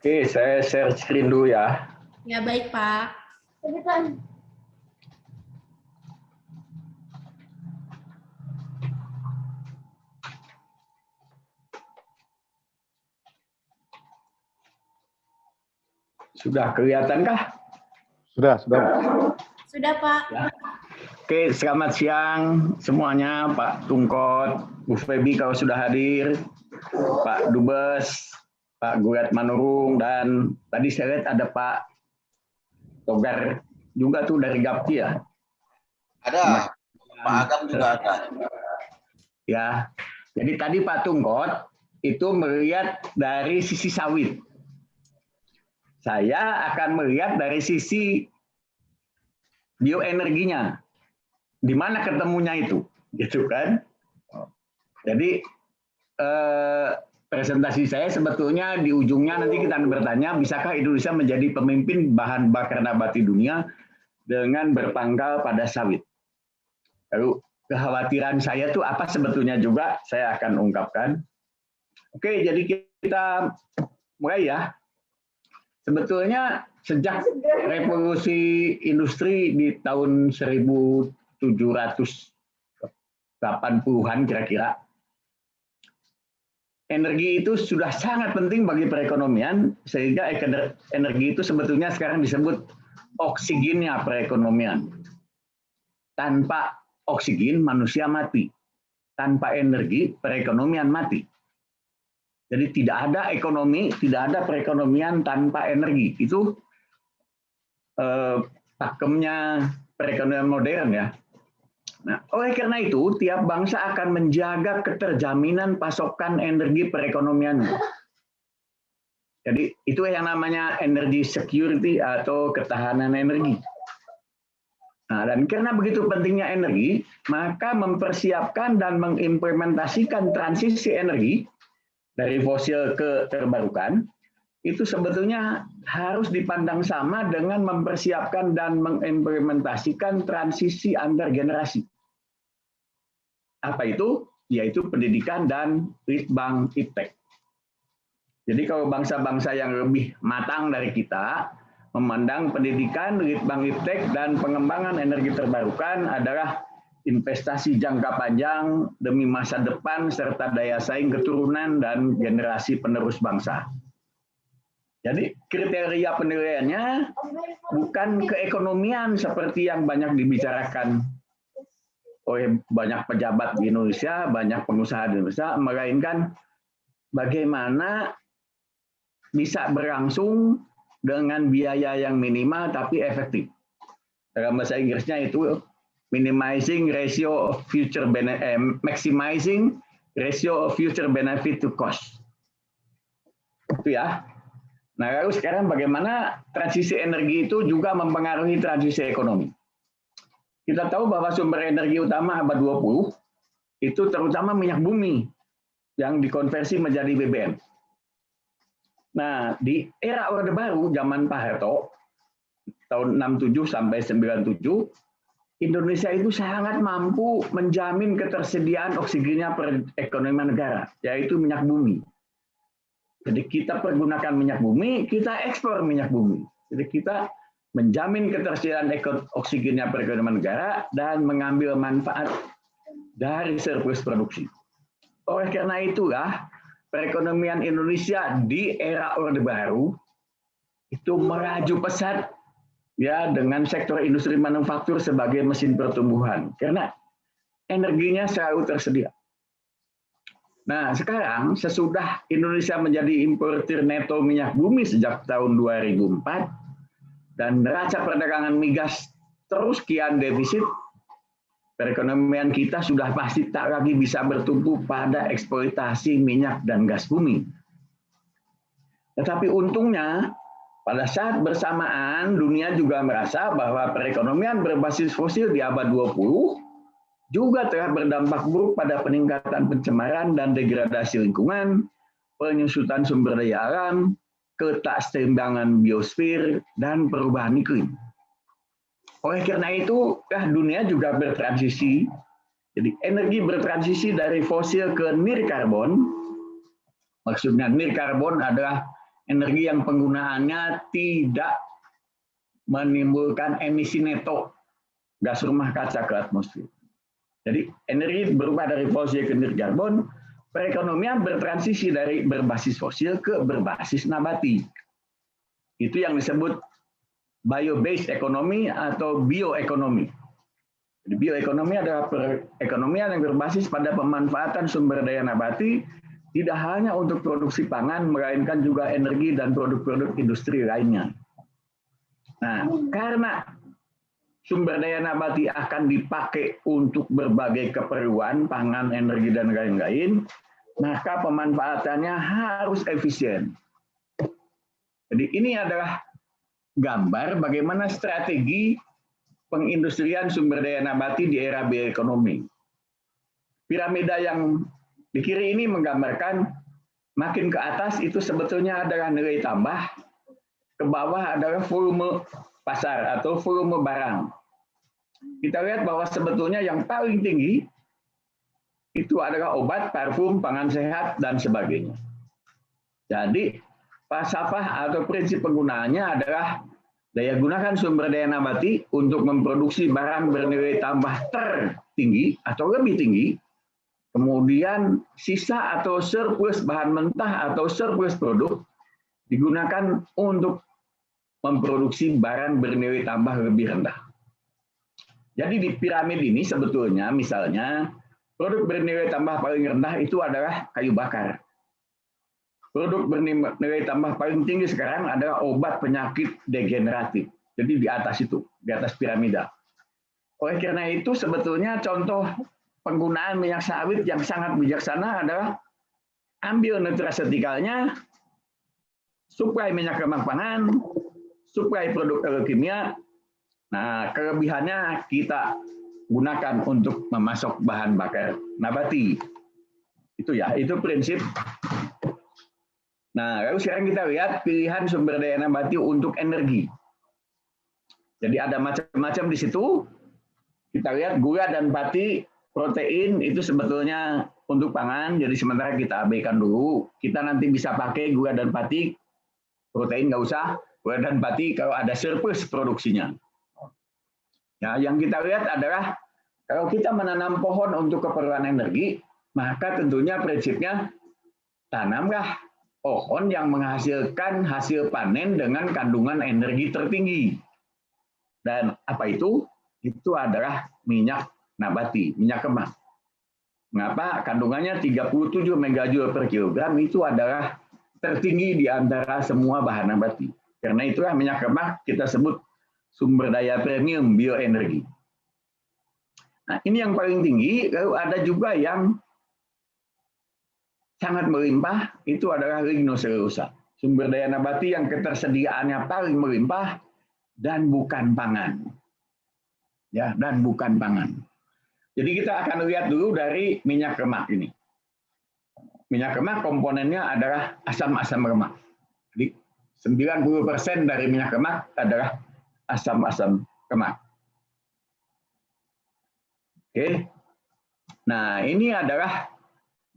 Oke, saya share screen dulu ya. Ya, baik, Pak. Sudah kelihatankah? Sudah. Sudah, Pak. Ya. Oke, selamat siang semuanya, Pak Tungkot, Bu Febi kalau sudah hadir, Pak Dubes, Pak Gurat Manurung, dan tadi saya lihat ada Pak Togar juga tuh dari Gapki ya. Ada, Pak Agam juga ada. Ya, jadi tadi Pak Tungkot itu melihat dari sisi sawit. Saya akan melihat dari sisi bioenerginya. Di mana ketemunya itu, gitu kan? Jadi presentasi saya sebetulnya di ujungnya nanti kita akan bertanya, bisakah Indonesia menjadi pemimpin bahan bakar nabati dunia dengan berpangkal pada sawit? Lalu kekhawatiran saya itu apa sebetulnya juga saya akan ungkapkan. Oke, jadi kita mulai ya. Sebetulnya sejak revolusi industri di tahun 1780-an kira-kira, energi itu sudah sangat penting bagi perekonomian, sehingga energi itu sebetulnya sekarang disebut oksigennya perekonomian. Tanpa oksigen manusia mati, tanpa energi perekonomian mati. Jadi tidak ada ekonomi, tidak ada perekonomian tanpa energi. Itu pakemnya perekonomian modern ya. Nah, oleh karena itu, tiap bangsa akan menjaga keterjaminan pasokan energi perekonomiannya. Jadi itu yang namanya energy security atau ketahanan energi. Nah, dan karena begitu pentingnya energi, maka mempersiapkan dan mengimplementasikan transisi energi dari fosil ke terbarukan, itu sebetulnya harus dipandang sama dengan mempersiapkan dan mengimplementasikan transisi antar generasi. Apa itu? Yaitu pendidikan dan litbang iptek. Jadi kalau bangsa-bangsa yang lebih matang dari kita, memandang pendidikan, litbang iptek, dan pengembangan energi terbarukan adalah investasi jangka panjang demi masa depan serta daya saing keturunan dan generasi penerus bangsa. Jadi kriteria penilaiannya bukan keekonomian seperti yang banyak dibicarakan oleh banyak pejabat di Indonesia, banyak pengusaha di Indonesia, melainkan bagaimana bisa berlangsung dengan biaya yang minimal tapi efektif. Dalam bahasa Inggrisnya itu minimizing ratio of future benefit, maximizing ratio of future benefit to cost. Itu ya. Nah, lalu sekarang bagaimana transisi energi itu juga mempengaruhi transisi ekonomi. Kita tahu bahwa sumber energi utama abad 20 itu terutama minyak bumi yang dikonversi menjadi BBM. Nah, di era Orde Baru zaman Pak Harto tahun 67 sampai 97 Indonesia itu sangat mampu menjamin ketersediaan oksigennya perekonomian negara, yaitu minyak bumi. Jadi kita pergunakan minyak bumi, kita ekspor minyak bumi. Jadi kita menjamin ketersediaan oksigennya perekonomian negara dan mengambil manfaat dari surplus produksi. Oleh karena itulah, perekonomian Indonesia di era Orde Baru itu melaju pesat ya dengan sektor industri manufaktur sebagai mesin pertumbuhan karena energinya selalu tersedia. Nah, sekarang sesudah Indonesia menjadi importir neto minyak bumi sejak tahun 2004 dan neraca perdagangan migas terus kian defisit, perekonomian kita sudah pasti tak lagi bisa bertumpu pada eksploitasi minyak dan gas bumi. Tetapi untungnya pada saat bersamaan, dunia juga merasa bahwa perekonomian berbasis fosil di abad 20 juga telah berdampak buruk pada peningkatan pencemaran dan degradasi lingkungan, penyusutan sumber daya alam, ketakseimbangan biosfer, dan perubahan iklim. Oleh karena itu, dunia juga bertransisi. Jadi energi bertransisi dari fosil ke nirkarbon. Maksudnya nirkarbon adalah energi yang penggunaannya tidak menimbulkan emisi neto gas rumah kaca ke atmosfer. Jadi energi berubah dari fosil ke nirkarbon, perekonomian bertransisi dari berbasis fosil ke berbasis nabati. Itu yang disebut bio-based economy atau bioekonomi. Jadi bioekonomi adalah perekonomian yang berbasis pada pemanfaatan sumber daya nabati, tidak hanya untuk produksi pangan, melainkan juga energi dan produk-produk industri lainnya. Nah, karena sumber daya nabati akan dipakai untuk berbagai keperluan, pangan, energi, dan lain-lain, maka pemanfaatannya harus efisien. Jadi ini adalah gambar bagaimana strategi pengindustrian sumber daya nabati di era bioekonomi. Piramida yang di kiri ini menggambarkan makin ke atas itu sebetulnya adalah nilai tambah, ke bawah adalah volume pasar atau volume barang. Kita lihat bahwa sebetulnya yang paling tinggi itu adalah obat, parfum, pangan sehat, dan sebagainya. Jadi, falsafah atau prinsip penggunaannya adalah daya gunakan sumber daya nabati untuk memproduksi barang bernilai tambah tertinggi atau lebih tinggi, kemudian sisa atau surplus bahan mentah atau surplus produk digunakan untuk memproduksi barang bernilai tambah lebih rendah. Jadi di piramid ini sebetulnya misalnya produk bernilai tambah paling rendah itu adalah kayu bakar. Produk bernilai tambah paling tinggi sekarang adalah obat penyakit degeneratif. Jadi di atas itu, di atas piramida. Oleh karena itu sebetulnya contoh penggunaan minyak sawit yang sangat bijaksana adalah ambil nutrasetikalnya, suplai minyak lemak pangan, suplai produk agrokimia. Nah, kelebihannya kita gunakan untuk memasok bahan bakar nabati. Itu ya, itu prinsip. Nah, lalu sekarang kita lihat pilihan sumber daya nabati untuk energi. Jadi ada macam-macam di situ. Kita lihat gula dan pati, protein itu sebetulnya untuk pangan. Jadi sementara kita abaikan dulu. Kita nanti bisa pakai gula dan pati, protein nggak usah. Gula dan pati kalau ada surplus produksinya. Ya, yang kita lihat adalah kalau kita menanam pohon untuk keperluan energi, maka tentunya prinsipnya tanamlah pohon yang menghasilkan hasil panen dengan kandungan energi tertinggi. Dan apa itu? Itu adalah minyak nabati, minyak kemas. Mengapa? Kandungannya 37 megajoule per kilogram itu adalah tertinggi di antara semua bahan nabati. Karena itulah minyak kemas kita sebut sumber daya premium bioenergi. Nah, ini yang paling tinggi, lalu ada juga yang sangat melimpah, itu adalah lignoselulosa. Sumber daya nabati yang ketersediaannya paling melimpah dan bukan pangan. Ya, dan bukan pangan. Jadi kita akan lihat dulu dari minyak lemak ini. Minyak lemak komponennya adalah asam-asam lemak. Jadi 90% dari minyak lemak adalah asam-asam lemak. Oke. Nah, ini adalah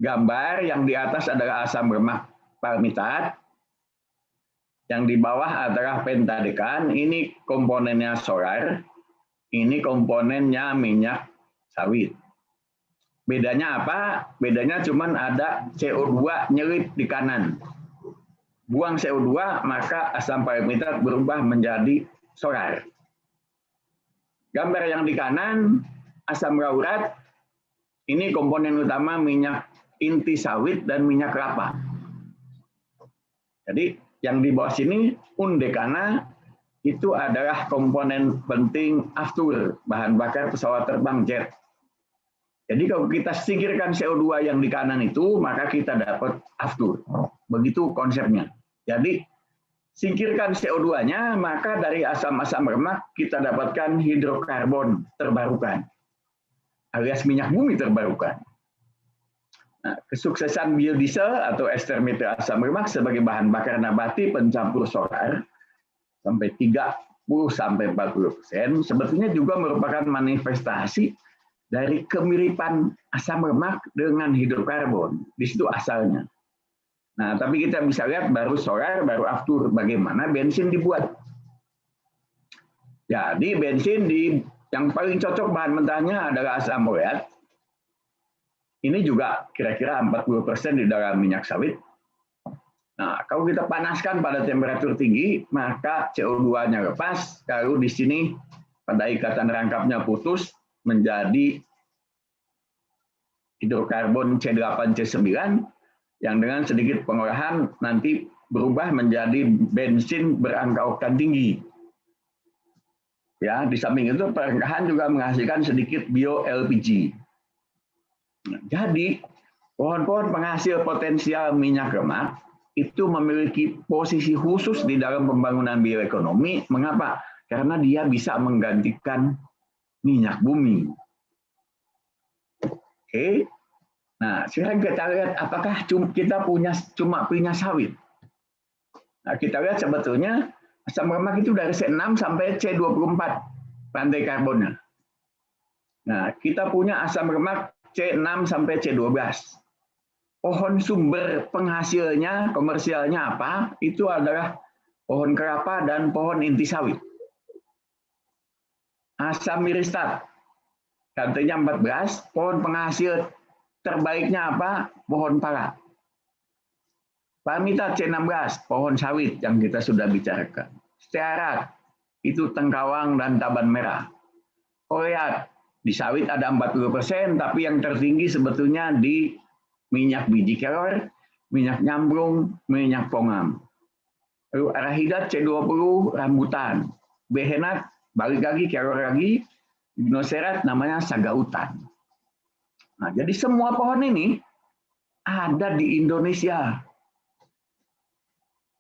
gambar yang di atas adalah asam lemak palmitat. Yang di bawah adalah pentadekan. Ini komponennya solar. Ini komponennya minyak sawit. Bedanya apa? Bedanya cuma ada CO2 nyelip di kanan. Buang CO2, maka asam palmitat berubah menjadi solar. Gambar yang di kanan, asam laurat, ini komponen utama minyak inti sawit dan minyak kelapa. Jadi yang di bawah sini, undekana, itu adalah komponen penting aftur, bahan bakar pesawat terbang jet. Jadi kalau kita singkirkan CO2 yang di kanan itu, maka kita dapat aftur. Begitu konsepnya. Jadi singkirkan CO2-nya, maka dari asam-asam lemak kita dapatkan hidrokarbon terbarukan, alias minyak bumi terbarukan. Nah, kesuksesan biodiesel atau ester metil asam lemak sebagai bahan bakar nabati pencampur solar sampai 30–40% sebetulnya juga merupakan manifestasi dari kemiripan asam lemak dengan hidrokarbon. Di situ asalnya. Nah, tapi kita bisa lihat baru solar, baru aftur bagaimana bensin dibuat. Jadi bensin yang paling cocok bahan mentahnya adalah asam ureat. Ini juga kira-kira 40% di dalam minyak sawit. Nah, kalau kita panaskan pada temperatur tinggi, maka CO2-nya lepas, lalu di sini pada ikatan rangkapnya putus menjadi hidrokarbon C8C9 yang dengan sedikit pengolahan nanti berubah menjadi bensin berangka oktan tinggi. Ya, di samping itu pernikahan juga menghasilkan sedikit bio LPG. Nah, jadi pohon-pohon penghasil potensial minyak lemak itu memiliki posisi khusus di dalam pembangunan bioekonomi. Mengapa? Karena dia bisa menggantikan minyak bumi. Oke. Nah, sekarang kita lihat apakah kita cuma punya sawit. Nah, kita lihat sebetulnya asam lemak itu dari C6 sampai C24 rantai karbonnya. Nah, kita punya asam lemak C6 sampai C12. Pohon sumber penghasilnya, komersialnya apa? Itu adalah pohon kelapa dan pohon inti sawit. Asam miristat, rantainya 14, pohon penghasil terbaiknya apa? Pohon pala. Palmita C16, pohon sawit yang kita sudah bicarakan. Stearat, itu tengkawang dan taban merah. Oleat, di sawit ada 40%, tapi yang tertinggi sebetulnya di minyak biji kelor, minyak nyamplung, minyak pongam. Lalu arahidat C20, rambutan. Behenat, balik lagi, kelor lagi. Gnoserat namanya sagautan. Nah, jadi semua pohon ini ada di Indonesia.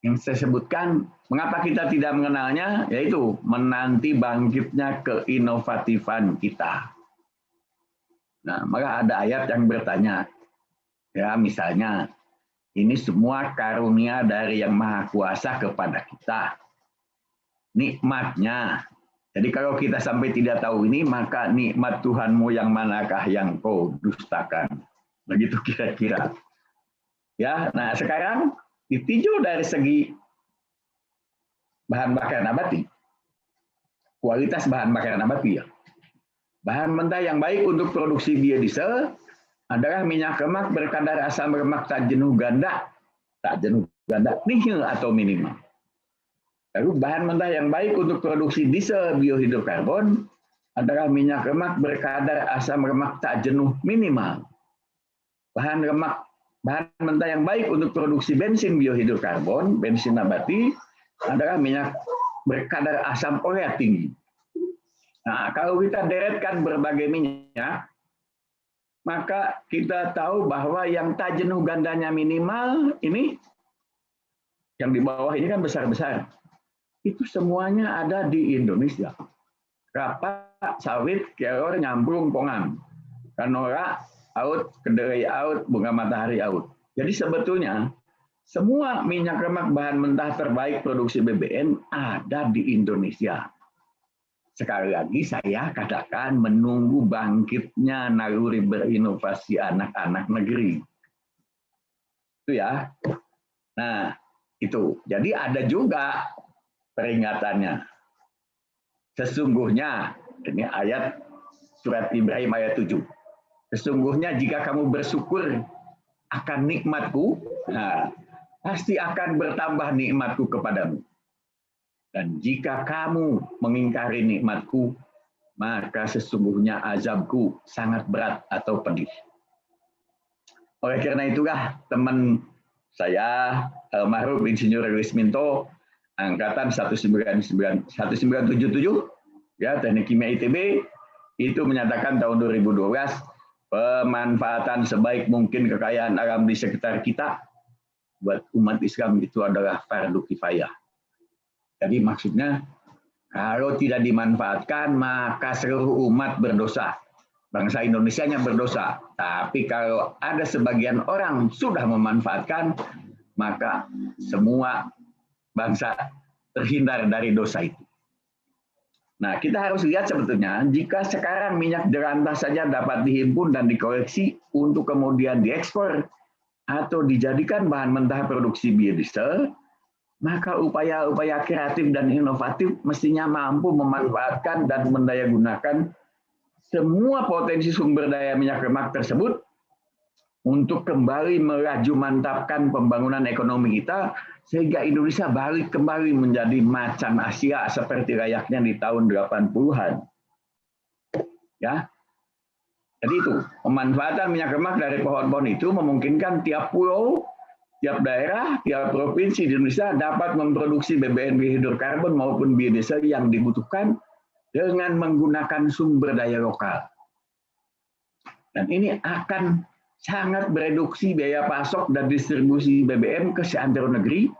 Yang saya sebutkan, mengapa kita tidak mengenalnya, yaitu menanti bangkitnya keinovatifan kita. Nah, maka ada ayat yang bertanya, ya misalnya, ini semua karunia dari Yang Maha Kuasa kepada kita. Nikmatnya. Jadi kalau kita sampai tidak tahu ini, maka nikmat Tuhanmu yang manakah yang kau dustakan. Begitu kira-kira. Ya, nah sekarang ditinjau dari segi bahan bakar nabati, kualitas bahan bakar nabati ya. Bahan mentah yang baik untuk produksi biodiesel adalah minyak lemak berkadar asam lemak tak jenuh ganda, nihil atau minimal. Lalu bahan mentah yang baik untuk produksi diesel biohidrokarbon adalah minyak lemak berkadar asam lemak tak jenuh minimal. Bahan mentah yang baik untuk produksi bensin biohidrokarbon, bensin nabati, adalah minyak berkadar asam ureat tinggi. Nah, kalau kita deretkan berbagai minyak, maka kita tahu bahwa yang tak jenuh gandanya minimal, ini, yang di bawah ini kan besar-besar. Itu semuanya ada di Indonesia. Kelapa, sawit, kelor, nyamplung, pongam. Canola, out, kedelai out, bunga matahari out. Jadi sebetulnya semua minyak lemak bahan mentah terbaik produksi BBM ada di Indonesia. Sekali lagi saya katakan menunggu bangkitnya naluri berinovasi anak-anak negeri. Itu ya. Nah, itu. Jadi ada juga peringatannya. Sesungguhnya, ini ayat surat Ibrahim ayat 7. Sesungguhnya jika kamu bersyukur akan nikmatku, nah, pasti akan bertambah nikmatku kepadamu. Dan jika kamu mengingkari nikmatku, maka sesungguhnya azabku sangat berat atau pedih. Oleh karena itulah teman saya, almarhum Insinyur Louis Minto, angkatan 1977, ya, Teknik Kimia ITB, itu menyatakan tahun 2012, pemanfaatan sebaik mungkin kekayaan alam di sekitar kita buat umat Islam itu adalah fardu kifayah. Jadi maksudnya kalau tidak dimanfaatkan maka seluruh umat berdosa. Bangsa Indonesianya berdosa. Tapi kalau ada sebagian orang sudah memanfaatkan maka semua bangsa terhindar dari dosa itu. Nah, kita harus lihat sebetulnya jika sekarang minyak jelantah saja dapat dihimpun dan dikoleksi untuk kemudian diekspor atau dijadikan bahan mentah produksi biodiesel, maka upaya-upaya kreatif dan inovatif mestinya mampu memanfaatkan dan mendayagunakan semua potensi sumber daya minyak lemak tersebut untuk kembali melaju mantapkan pembangunan ekonomi kita sehingga Indonesia balik kembali menjadi macan Asia seperti layaknya di tahun 80-an. Ya. Jadi itu, pemanfaatan minyak lemak dari pohon-pohon itu memungkinkan tiap pulau, tiap daerah, tiap provinsi di Indonesia dapat memproduksi BBM hidrokarbon maupun biodiesel yang dibutuhkan dengan menggunakan sumber daya lokal. Dan ini akan sangat mereduksi biaya pasok dan distribusi BBM ke seantero negeri,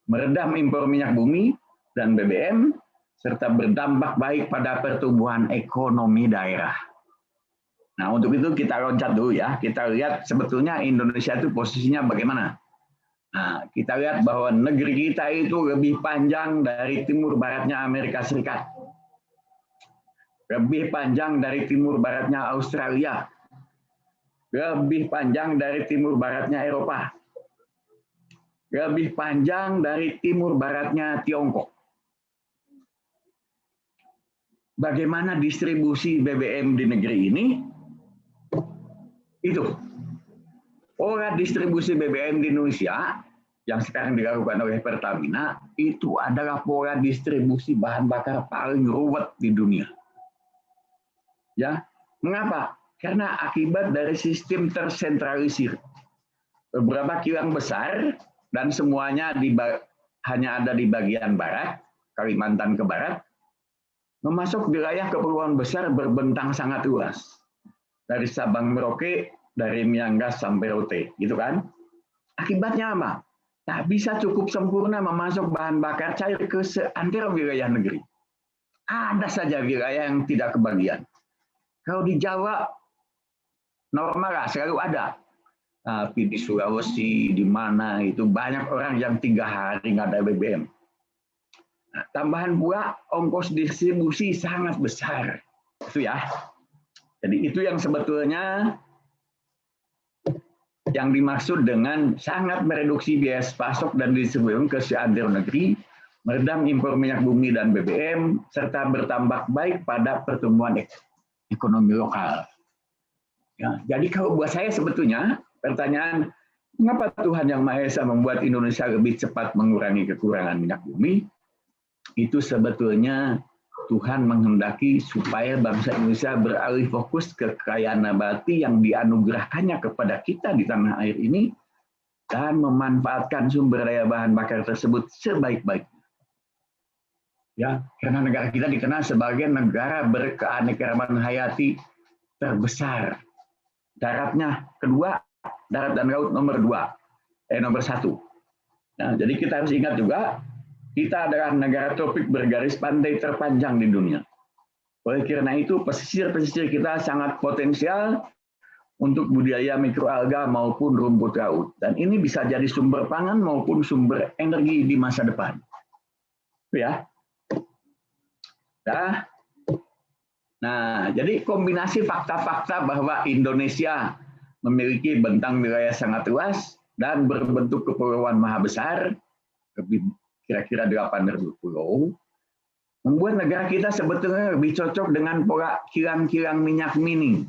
meredam impor minyak bumi dan BBM, serta berdampak baik pada pertumbuhan ekonomi daerah. Nah, untuk itu kita loncat dulu ya. Kita lihat sebetulnya Indonesia itu posisinya bagaimana. Nah, kita lihat bahwa negeri kita itu lebih panjang dari timur baratnya Amerika Serikat. Lebih panjang dari timur baratnya Australia. Lebih panjang dari timur baratnya Eropa. Lebih panjang dari timur baratnya Tiongkok. Bagaimana distribusi BBM di negeri ini? Itu. Pola distribusi BBM di Indonesia yang sekarang dilakukan oleh Pertamina itu adalah pola distribusi bahan bakar paling ruwet di dunia. Ya, mengapa? Karena akibat dari sistem tersentralisir. Beberapa kilang besar dan semuanya hanya ada di bagian barat, Kalimantan ke barat, memasuk wilayah keperluan besar berbentang sangat luas. Dari Sabang Merauke, dari Miangas sampai Rote, gitu kan? Akibatnya apa? Tak bisa cukup sempurna memasuk bahan bakar cair ke seantero wilayah negeri. Ada saja wilayah yang tidak kebagian. Kalau di Jawa, normal lah, selalu ada. Tapi di Sulawesi, di mana itu banyak orang yang 3 hari nggak ada BBM. Nah, tambahan pula ongkos distribusi sangat besar. Itu ya. Jadi itu yang sebetulnya yang dimaksud dengan sangat mereduksi biaya pasok dan distribusi ke seantero negeri, meredam impor minyak bumi dan BBM, serta bertambah baik pada pertumbuhan ekonomi lokal. Ya, jadi kalau buat saya sebetulnya pertanyaan, mengapa Tuhan Yang Maha Esa membuat Indonesia lebih cepat mengurangi kekurangan minyak bumi? Itu sebetulnya Tuhan menghendaki supaya bangsa Indonesia beralih fokus ke kekayaan nabati yang dianugerahkannya kepada kita di tanah air ini dan memanfaatkan sumber daya bahan bakar tersebut sebaik-baiknya. Ya, karena negara kita dikenal sebagai negara berkeanekaragaman hayati terbesar. Daratnya kedua, darat dan laut nomor 1. Nah, jadi kita harus ingat juga kita adalah negara tropik bergaris pantai terpanjang di dunia. Oleh karena itu, pesisir-pesisir kita sangat potensial untuk budidaya mikroalga maupun rumput laut. Dan ini bisa jadi sumber pangan maupun sumber energi di masa depan. Ya. Nah, jadi kombinasi fakta-fakta bahwa Indonesia memiliki bentang wilayah sangat luas dan berbentuk kepulauan maha besar, kira-kira 8.000 pulau, membuat negara kita sebetulnya lebih cocok dengan pola kilang-kilang minyak mini.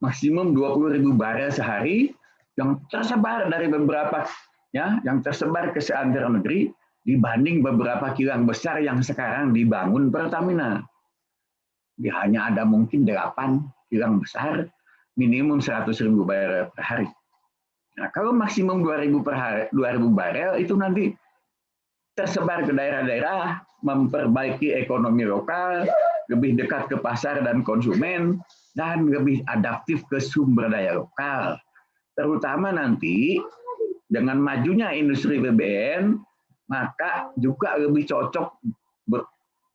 Maksimum 20.000 barel sehari yang tersebar dari beberapa yang tersebar ke seantero negeri dibanding beberapa kilang besar yang sekarang dibangun Pertamina. Hanya ada mungkin 8 kilang besar, minimum 100.000 barel per hari. Nah, kalau maksimum 2.000 barel itu nanti tersebar ke daerah-daerah, memperbaiki ekonomi lokal, lebih dekat ke pasar dan konsumen, dan lebih adaptif ke sumber daya lokal. Terutama nanti dengan majunya industri BBM, maka juga lebih cocok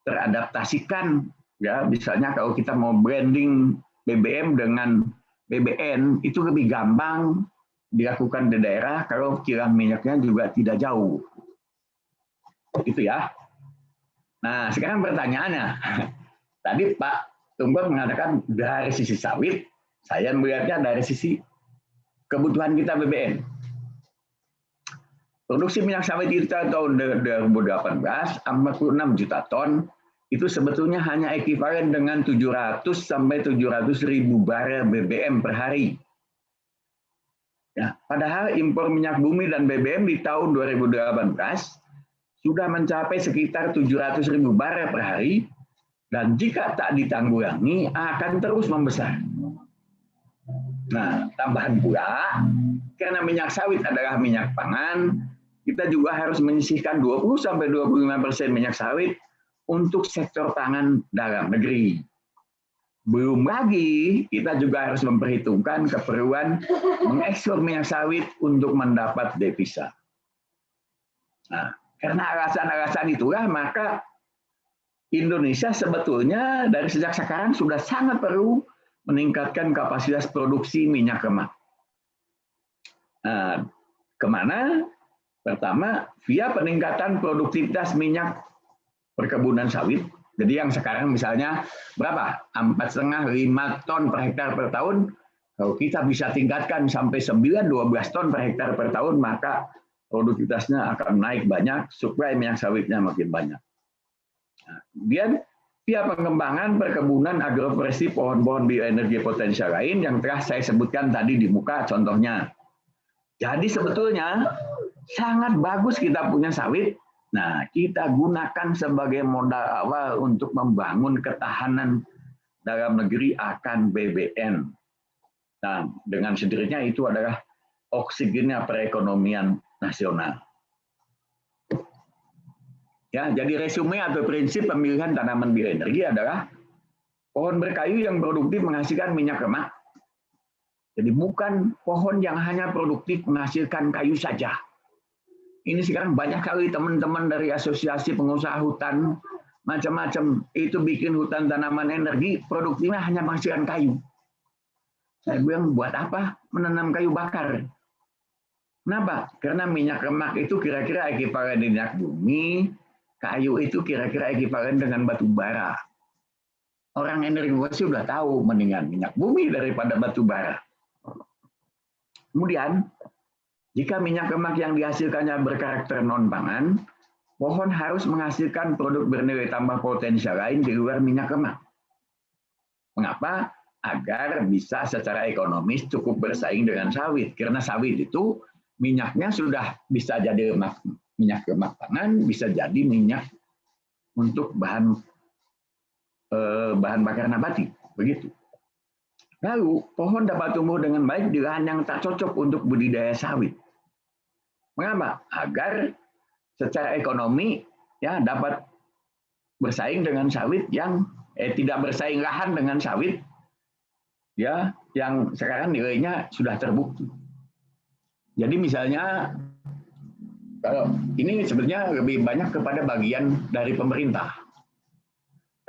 teradaptasikan. Ya, misalnya kalau kita mau branding BBM dengan BBN, itu lebih gampang dilakukan di daerah kalau kilang minyaknya juga tidak jauh. Itu ya. Nah, sekarang pertanyaannya. Tadi Pak Tunggul mengatakan dari sisi sawit, saya melihatnya dari sisi kebutuhan kita BBM. Produksi minyak sawit kita tahun 2018 46 juta ton, itu sebetulnya hanya ekuivalen dengan 700 sampai 700 ribu barel BBM per hari. Ya, padahal impor minyak bumi dan BBM di tahun 2018 sudah mencapai sekitar 700 ribu barel per hari, dan jika tak ditanggulangi akan terus membesar. Nah, tambahan pula, karena minyak sawit adalah minyak pangan, kita juga harus menyisihkan 20-25% minyak sawit untuk sektor pangan dalam negeri. Belum lagi, kita juga harus memperhitungkan keperluan mengekspor minyak sawit untuk mendapat devisa. Nah, karena alasan-alasan itulah, maka Indonesia sebetulnya dari sejak sekarang sudah sangat perlu meningkatkan kapasitas produksi minyak lemak. Nah, kemana? Pertama, via peningkatan produktivitas minyak perkebunan sawit. Jadi yang sekarang misalnya berapa? 4,5-5 ton per hektar per tahun. Kalau kita bisa tingkatkan sampai 9-12 ton per hektar per tahun, maka produktivitasnya akan naik banyak, suplai minyak sawitnya makin banyak. Nah, kemudian via pengembangan perkebunan agroforestry pohon-pohon bioenergi potensial lain yang telah saya sebutkan tadi di muka contohnya. Jadi sebetulnya sangat bagus kita punya sawit. Nah, kita gunakan sebagai modal awal untuk membangun ketahanan dalam negeri akan BBM. Nah, dengan sendirinya itu adalah oksigennya perekonomian nasional. Ya, jadi resume atau prinsip pemilihan tanaman bioenergi adalah pohon berkayu yang produktif menghasilkan minyak lemak. Jadi bukan pohon yang hanya produktif menghasilkan kayu saja. Ini sekarang banyak kali teman-teman dari asosiasi pengusaha hutan macam-macam itu bikin hutan tanaman energi, produktifnya hanya menghasilkan kayu. Saya bilang, buat apa menanam kayu bakar? Kenapa? Karena minyak lemak itu kira-kira ekuivalen minyak bumi, kayu itu kira-kira ekuivalen dengan batu bara. Orang energi sudah tahu mendingan minyak bumi daripada batu bara. Kemudian, jika minyak lemak yang dihasilkannya berkarakter non-pangan, pohon harus menghasilkan produk bernilai tambah potensial lain di luar minyak lemak. Mengapa? Agar bisa secara ekonomis cukup bersaing dengan sawit. Karena sawit itu minyaknya sudah bisa jadi minyak lemak pangan, bisa jadi minyak untuk bahan bakar nabati. Begitu. Lalu, pohon dapat tumbuh dengan baik di lahan yang tak cocok untuk budidaya sawit. Mengapa? Agar secara ekonomi ya dapat bersaing dengan sawit yang tidak bersaing lahan dengan sawit ya yang sekarang nilainya sudah terbukti. Jadi misalnya kalau ini sebenarnya lebih banyak kepada bagian dari pemerintah.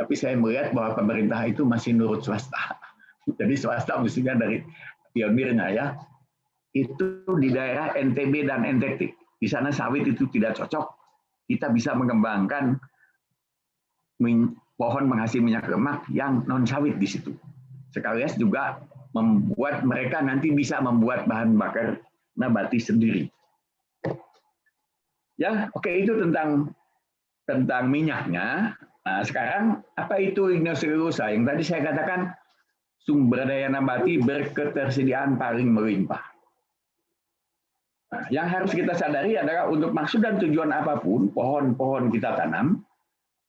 Tapi saya melihat bahwa pemerintah itu masih nurut swasta. Jadi swasta mestinya dari pionirnya ya. Itu di daerah NTB dan NTT. Di sana sawit itu tidak cocok. Kita bisa mengembangkan pohon menghasil minyak lemak yang non sawit di situ. Sekalian juga membuat mereka nanti bisa membuat bahan bakar nabati sendiri. Ya, oke, itu tentang minyaknya. Nah, sekarang apa itu lignoselulosa? Yang tadi saya katakan sumber daya nabati berketersediaan paling melimpah. Nah, yang harus kita sadari adalah untuk maksud dan tujuan apapun pohon-pohon kita tanam,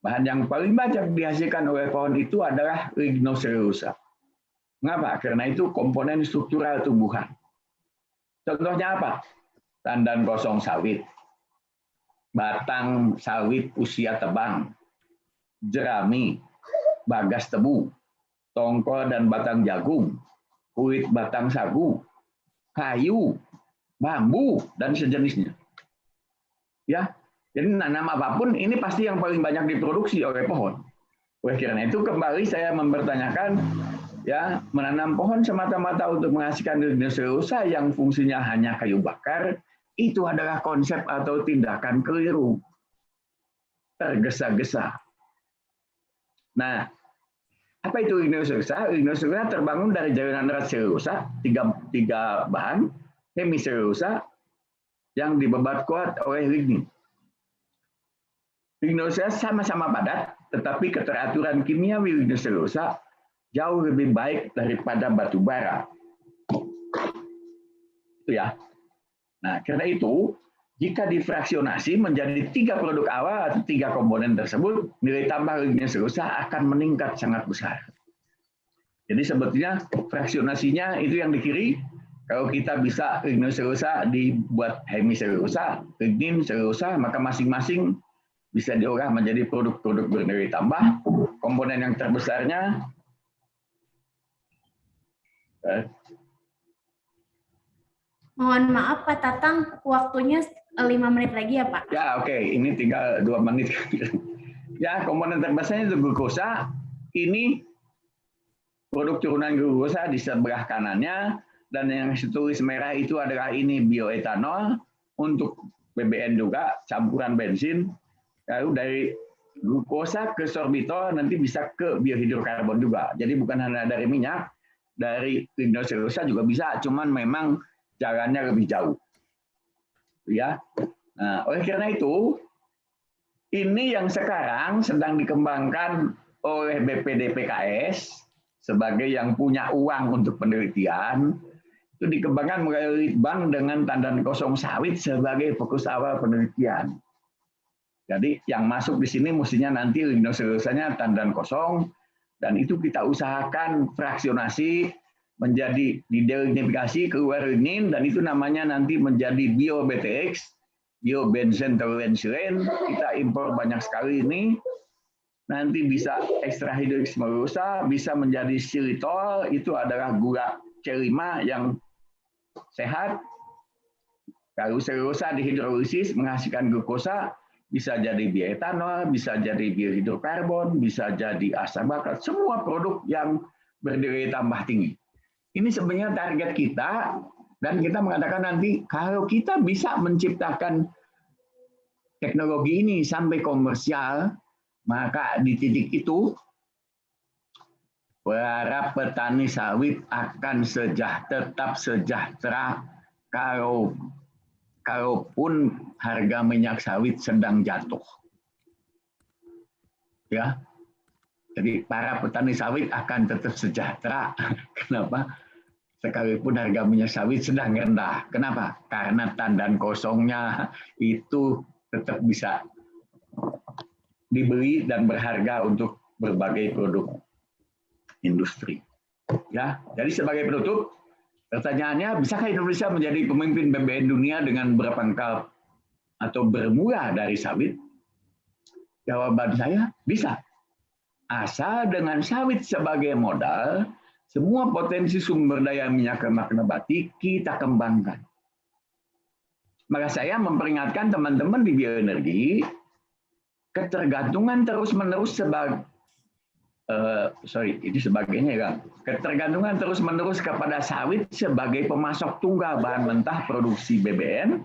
bahan yang paling banyak dihasilkan oleh pohon itu adalah lignoselulosa. Mengapa? Karena itu komponen struktural tumbuhan. Contohnya apa? Tandan kosong sawit, batang sawit usia tebang, jerami, bagas tebu, tongkol dan batang jagung, kulit batang sagu, kayu, bambu, dan sejenisnya. Ya, jadi nanam apapun ini pasti yang paling banyak diproduksi oleh pohon. Oleh karena itu kembali saya mempertanyakan, ya menanam pohon semata-mata untuk menghasilkan lignoselulosa yang fungsinya hanya kayu bakar itu adalah konsep atau tindakan keliru, tergesa-gesa. Nah, apa itu lignoselulosa? Lignoselulosa terbangun dari jaringan erat selulosa, tiga bahan. hemiselulosa yang dibebat kuat oleh lignin. Lignoselulosa sama-sama padat, tetapi keteraturan kimiawi lignoselulosa jauh lebih baik daripada batu bara. Itu ya. Nah, karena itu, jika difraksionasi menjadi 3 produk awal atau 3 komponen tersebut, nilai tambah lignoselulosa akan meningkat sangat besar. Jadi sebetulnya fraksionasinya itu yang di kiri. Kalau kita bisa lignoselulosa dibuat hemiselulosa, lignin, selulosa, maka masing-masing bisa diolah menjadi produk-produk bernilai tambah. Komponen yang terbesarnya Mohon maaf Pak Tatang, waktunya 5 menit lagi ya Pak. ya oke, ini tinggal 2 menit. Ya, komponen terbesarnya itu glukosa. Ini produk turunan glukosa di sebelah kanannya, dan yang tulis merah itu adalah ini bioetanol untuk BBN juga, campuran bensin. Lalu dari glukosa ke sorbitol nanti bisa ke biohidrokarbon juga. Jadi bukan hanya dari minyak, dari lignoselulosa juga bisa, cuman memang jalannya lebih jauh. Ya. Nah, oleh karena itu, ini yang sekarang sedang dikembangkan oleh BPDPKS sebagai yang punya uang untuk penelitian. Itu dikembangkan melalui bank dengan tandan kosong sawit sebagai fokus awal penelitian. Jadi yang masuk di sini mestinya nanti lignoselulosanya tandan kosong, dan itu kita usahakan fraksionasi menjadi diidentifikasi keluar lignin, dan itu namanya nanti menjadi bio-BTX, biobenzen toluensilen. Kita impor banyak sekali ini. Nanti bisa ekstrahidroselulosa, bisa menjadi xilitol, itu adalah gula C5 yang sehat. Kalau selulosa dihidrolisis menghasilkan glukosa, bisa jadi bioetanol, bisa jadi biohidrokarbon, bisa jadi asam bakar, semua produk yang bernilai tambah tinggi. Ini sebenarnya target kita, dan kita mengatakan nanti kalau kita bisa menciptakan teknologi ini sampai komersial, maka di titik itu para petani sawit akan tetap sejahtera kalaupun harga minyak sawit sedang jatuh. Ya. Jadi para petani sawit akan tetap sejahtera. Kenapa? Sekalipun harga minyak sawit sedang rendah. Kenapa? Karena tandan kosongnya itu tetap bisa dibeli dan berharga untuk berbagai produk industri. Ya, jadi sebagai penutup, pertanyaannya, bisakah Indonesia menjadi pemimpin BBN dunia dengan berpangkal atau bermula dari sawit? Jawaban saya, bisa. Asal dengan sawit sebagai modal, semua potensi sumber daya minyak lemak nabati kita kembangkan. Maka saya memperingatkan teman-teman di bioenergi, ketergantungan terus-menerus ketergantungan terus-menerus kepada sawit sebagai pemasok tunggal bahan mentah produksi BBM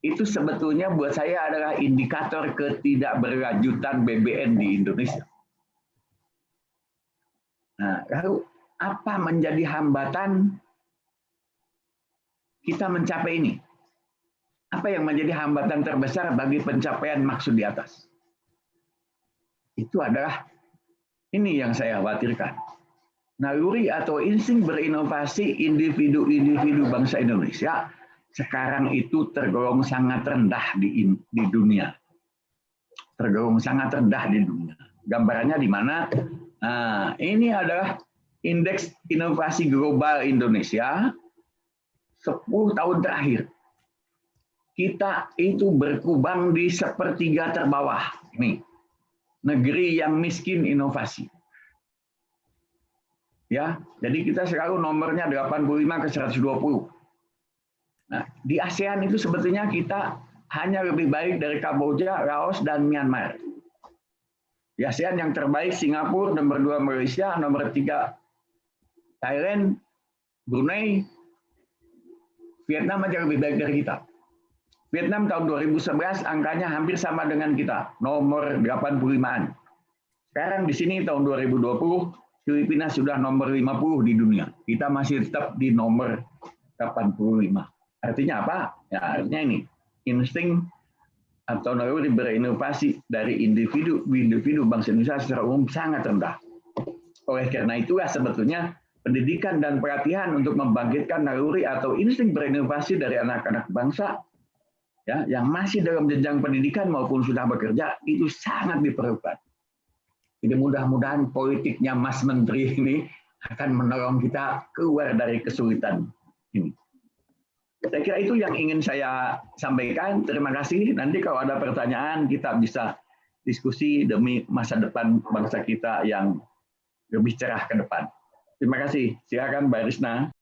itu sebetulnya buat saya adalah indikator ketidakberlanjutan BBM di Indonesia. Nah, lalu apa menjadi hambatan kita mencapai ini? Apa yang menjadi hambatan terbesar bagi pencapaian maksud di atas? Itu adalah ini yang saya khawatirkan. Naluri atau insting berinovasi individu-individu bangsa Indonesia sekarang itu tergolong sangat rendah di dunia. Tergolong sangat rendah di dunia. Gambarannya di mana? Nah, ini adalah indeks inovasi global Indonesia 10 tahun terakhir. Kita itu berkubang di sepertiga terbawah. Ini negeri yang miskin inovasi. Ya, jadi kita selalu nomornya 85 ke 120. Nah, di ASEAN itu sebetulnya kita hanya lebih baik dari Kamboja, Laos, dan Myanmar. Di ASEAN yang terbaik Singapura, nomor 2 Malaysia, nomor 3 Thailand, Brunei, Vietnam aja lebih baik dari kita. Vietnam tahun 2011 angkanya hampir sama dengan kita, nomor 85-an. Sekarang di sini tahun 2020, Filipina sudah nomor 50 di dunia. Kita masih tetap di nomor 85. Artinya apa? Ya, artinya ini, insting atau naluri berinovasi dari individu bangsa Indonesia secara umum sangat rendah. Oleh karena itulah sebetulnya pendidikan dan pelatihan untuk membangkitkan naluri atau insting berinovasi dari anak-anak bangsa ya, yang masih dalam jenjang pendidikan maupun sudah bekerja itu sangat diperlukan. Jadi mudah-mudahan politiknya Mas Menteri ini akan menolong kita keluar dari kesulitan ini. Saya kira itu yang ingin saya sampaikan. Terima kasih. Nanti kalau ada pertanyaan kita bisa diskusi demi masa depan bangsa kita yang lebih cerah ke depan. Terima kasih. Silakan Mbak Risna.